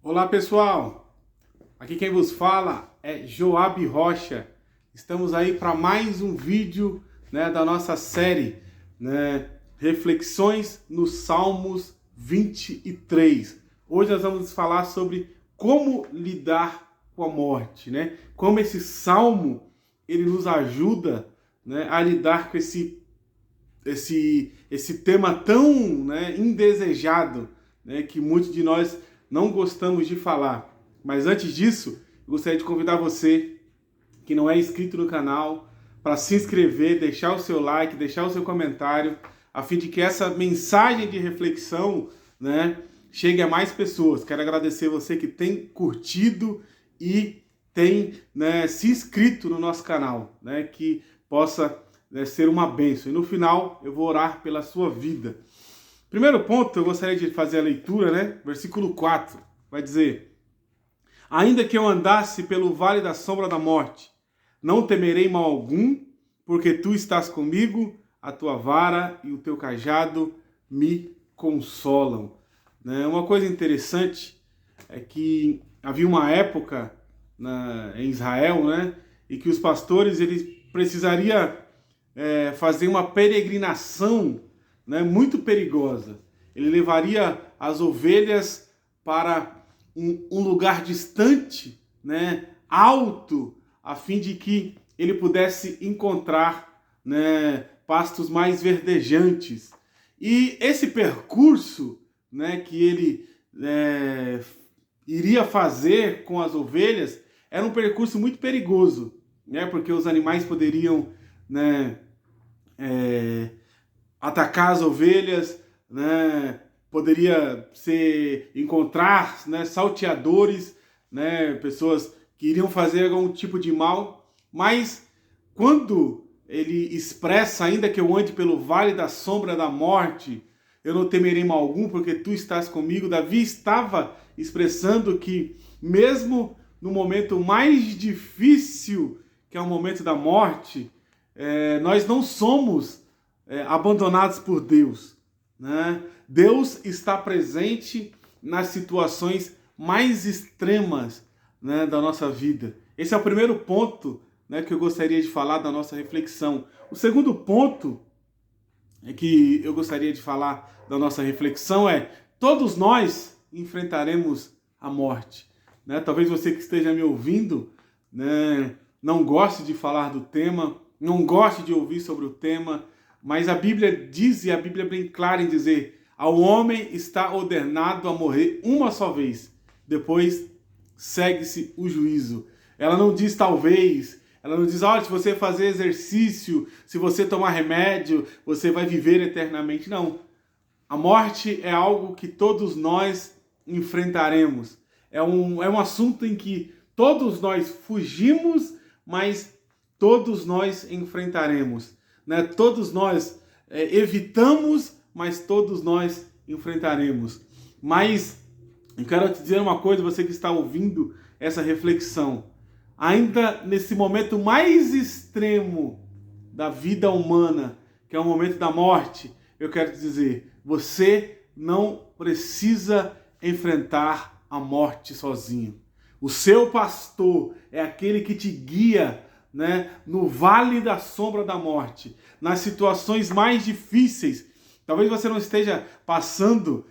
Olá pessoal, aqui quem vos fala é Joab Rocha. Estamos aí para mais um vídeo, da nossa série, Reflexões nos Salmos 23. Hoje nós vamos falar sobre como lidar com a morte, como esse salmo ele nos ajuda, a lidar com esse tema tão, indesejado, que muitos de nós não gostamos de falar. Mas antes disso, eu gostaria de convidar você que não é inscrito no canal para se inscrever, deixar o seu like, deixar o seu comentário, a fim de que essa mensagem de reflexão, chegue a mais pessoas. Quero agradecer você que tem curtido e tem, se inscrito no nosso canal, que possa ser uma bênção. E no final eu vou orar pela sua vida. Primeiro ponto, eu gostaria de fazer a leitura, versículo 4, vai dizer: ainda que eu andasse pelo vale da sombra da morte, não temerei mal algum, porque tu estás comigo, a tua vara e o teu cajado me consolam. Uma coisa interessante é que havia uma época em Israel, e que os pastores eles precisariam fazer uma peregrinação, muito perigosa. Ele levaria as ovelhas para um lugar distante, alto, a fim de que ele pudesse encontrar, pastos mais verdejantes. E esse percurso, que ele iria fazer com as ovelhas era um percurso muito perigoso, porque os animais poderiam, atacar as ovelhas, poderia encontrar, salteadores, pessoas que iriam fazer algum tipo de mal. Mas quando ele expressa, ainda que eu ande pelo vale da sombra da morte, eu não temerei mal algum, porque tu estás comigo. Davi estava expressando que mesmo no momento mais difícil, que é o momento da morte, nós não somos abandonados por Deus, Deus está presente nas situações mais extremas, da nossa vida. Esse é o primeiro ponto, que eu gostaria de falar da nossa reflexão. O segundo ponto que eu gostaria de falar da nossa reflexão é: todos nós enfrentaremos a morte. Talvez você que esteja me ouvindo, não goste de falar do tema, não goste de ouvir sobre o tema, mas a Bíblia diz, e a Bíblia é bem clara em dizer: ao homem está ordenado a morrer uma só vez, depois segue-se o juízo. Ela não diz talvez, ela não diz: olha, se você fazer exercício, se você tomar remédio, você vai viver eternamente. Não. A morte é algo que todos nós enfrentaremos. É um assunto em que todos nós fugimos, mas todos nós enfrentaremos. Todos nós evitamos, mas todos nós enfrentaremos. Mas eu quero te dizer uma coisa, você que está ouvindo essa reflexão: ainda nesse momento mais extremo da vida humana, que é o momento da morte, eu quero te dizer: você não precisa enfrentar a morte sozinho. O seu pastor é aquele que te guia, no vale da sombra da morte, nas situações mais difíceis. Talvez você não esteja passando,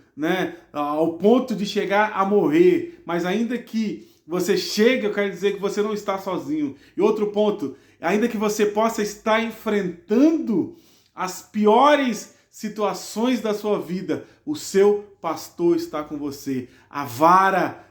ao ponto de chegar a morrer, mas ainda que você chegue, eu quero dizer que você não está sozinho. E outro ponto: ainda que você possa estar enfrentando as piores situações da sua vida, o seu pastor está com você. A vara,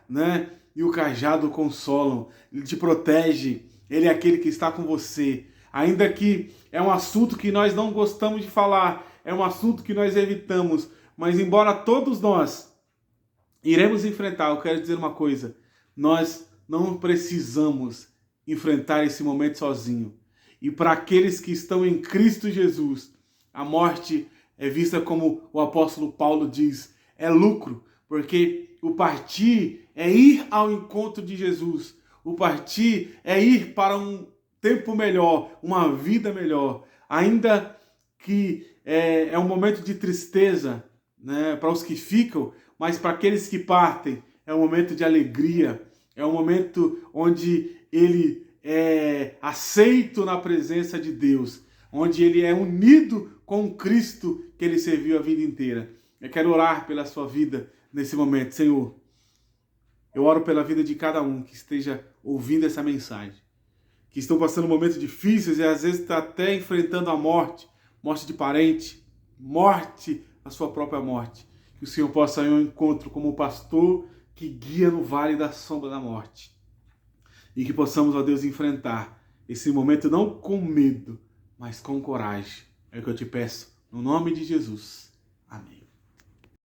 e o cajado consolam. Ele te protege. Ele é aquele que está com você. Ainda que é um assunto que nós não gostamos de falar, é um assunto que nós evitamos, mas embora todos nós iremos enfrentar, eu quero dizer uma coisa: nós não precisamos enfrentar esse momento sozinho. E para aqueles que estão em Cristo Jesus, a morte é vista, como o apóstolo Paulo diz, é lucro, porque o partir é ir ao encontro de Jesus. O partir é ir para um tempo melhor, uma vida melhor. Ainda que é um momento de tristeza, para os que ficam, mas para aqueles que partem é um momento de alegria, é um momento onde ele é aceito na presença de Deus, onde ele é unido com o Cristo que ele serviu a vida inteira. Eu quero orar pela sua vida nesse momento, Senhor. Eu oro pela vida de cada um que esteja ouvindo essa mensagem, que estão passando momentos difíceis e às vezes está até enfrentando a morte, morte de parente, morte, a sua própria morte. Que o Senhor possa ir ao encontro como pastor que guia no vale da sombra da morte. E que possamos, ó Deus, enfrentar esse momento não com medo, mas com coragem. É o que eu te peço, no nome de Jesus. Amém.